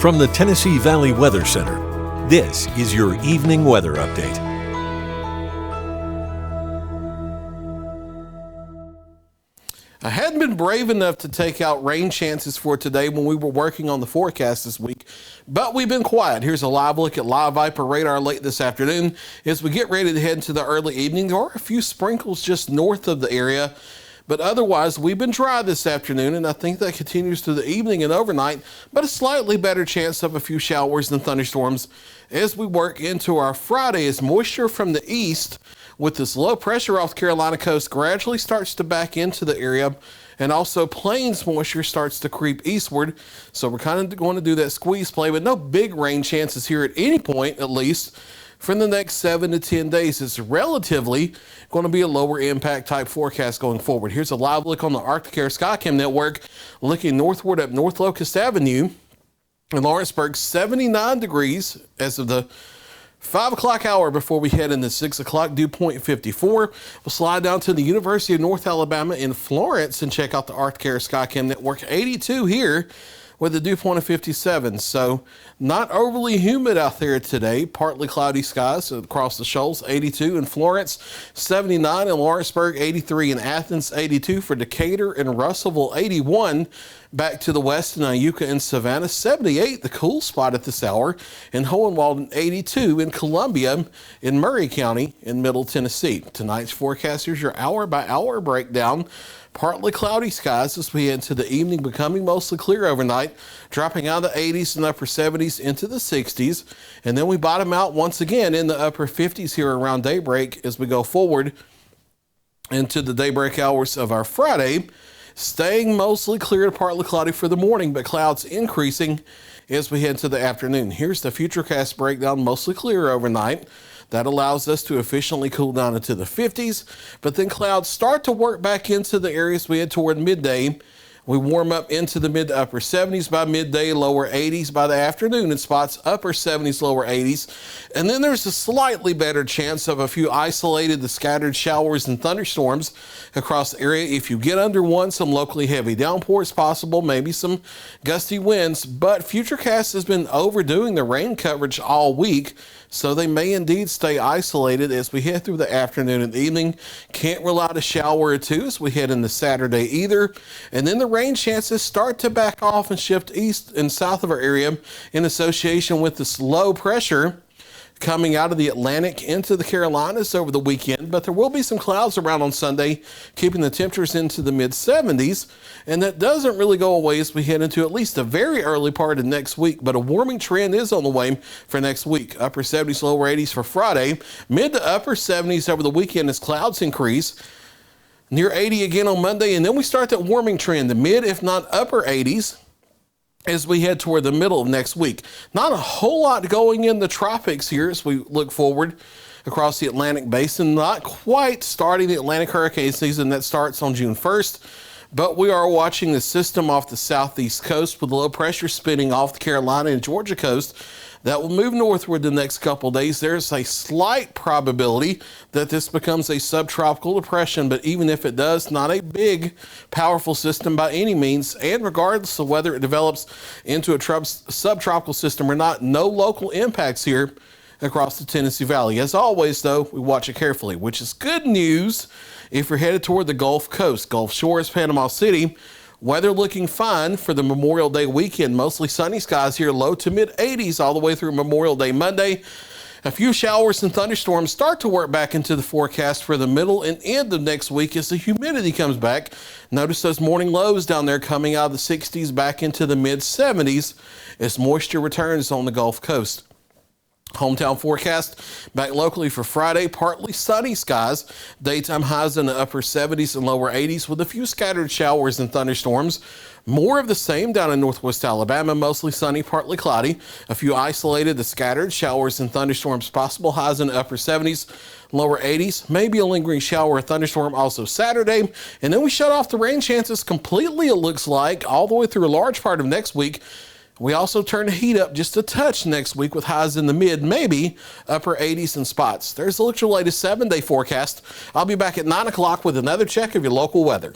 From the Tennessee Valley Weather Center, this is your evening weather update. I hadn't been brave enough to take out rain chances for today when we were working on the forecast this week, but we've been quiet. Here's a live look at live Viper radar late this afternoon. As we get ready to head into the early evening, there are a few sprinkles just north of the area, but otherwise we've been dry this afternoon, and I think that continues through the evening and overnight, but a slightly better chance of a few showers and thunderstorms as we work into our Friday as moisture from the east with this low pressure off the Carolina coast gradually starts to back into the area, and also plains moisture starts to creep eastward. So we're kind of going to do that squeeze play, but no big rain chances here at any point, at least for the next 7 to 10 days. It's relatively going to be a lower impact type forecast going forward. Here's a live look on the Arctic Air Skycam network looking northward up North Locust Avenue in Lawrenceburg, 79 degrees as of the 5 o'clock hour before we head into 6 o'clock, dew point 54. We'll slide down to the University of North Alabama in Florence and check out the Arctic Air Skycam network, 82 here with a dew point of 57. So not overly humid out there today. Partly cloudy skies across the shoals, 82 in Florence, 79 in Lawrenceburg, 83 in Athens, 82 for Decatur and Russellville, 81 back to the west in Iuka and Savannah, 78 the cool spot at this hour in Hohenwald, 82 in Columbia in Murray County in Middle Tennessee. Tonight's forecast, here's your hour by hour breakdown. Partly cloudy skies as we head into the evening, becoming mostly clear overnight, dropping out of the 80s and upper 70s into the 60s. And then we bottom out once again in the upper 50s here around daybreak as we go forward into the daybreak hours of our Friday, staying mostly clear to partly cloudy for the morning, but clouds increasing as we head into the afternoon. Here's the FUTURECAST breakdown, mostly clear overnight. That allows us to efficiently cool down into the 50s, but then clouds start to work back into the areas we head toward midday. We warm up into the mid to upper 70s by midday, lower 80s by the afternoon in spots, upper 70s, lower 80s. And then there's a slightly better chance of a few isolated scattered showers and thunderstorms across the area. If you get under one, some locally heavy downpours possible, maybe some gusty winds. But FutureCast has been overdoing the rain coverage all week, so they may indeed stay isolated as we head through the afternoon and evening. Can't rule out a shower or two as we head into Saturday either. And then the rain chances start to back off and shift east and south of our area in association with this low pressure coming out of the Atlantic into the Carolinas over the weekend. But there will be some clouds around on Sunday, keeping the temperatures into the mid 70s. And that doesn't really go away as we head into at least a very early part of next week. But a warming trend is on the way for next weweek. Upper 70s, lower 80s for Friday, mid to upper 70s over the weekend as clouds increase. Near 80 again on Monday, and then we start that warming trend, the mid, if not upper 80s, as we head toward the middle of next week. Not a whole lot going in the tropics here as we look forward across the Atlantic basin. Not quite starting the Atlantic hurricane season that starts on June 1st, but we are watching the system off the southeast coast with low pressure spinning off the Carolina and Georgia coast. That will move northward the next couple of days. There's a slight probability that this becomes a subtropical depression, but even if it does, not a big, powerful system by any means. And regardless of whether it develops into a subtropical system or not, no local impacts here across the Tennessee Valley. As always, though, we watch it carefully, which is good news if you're headed toward the Gulf Coast, Gulf Shores, Panama City. Weather looking fine for the Memorial Day weekend. Mostly sunny skies here, low to mid 80s all the way through Memorial Day Monday. A few showers and thunderstorms start to work back into the forecast for the middle and end of next week as the humidity comes back. Notice those morning lows down there coming out of the 60s back into the mid 70s as moisture returns on the Gulf Coast. Hometown forecast back locally for Friday, partly sunny skies, daytime highs in the upper 70s and lower 80s with a few scattered showers and thunderstorms. More of the same down in northwest Alabama, mostly sunny, partly cloudy. A few isolated scattered showers and thunderstorms possible, highs in the upper 70s, lower 80s. Maybe a lingering shower or thunderstorm also Saturday. And then we shut off the rain chances completely, it looks like, all the way through a large part of next week. We also turn the heat up just a touch next week with highs in the mid, maybe upper 80s in spots. There's the latest 7-day forecast. I'll be back at 9 o'clock with another check of your local weather.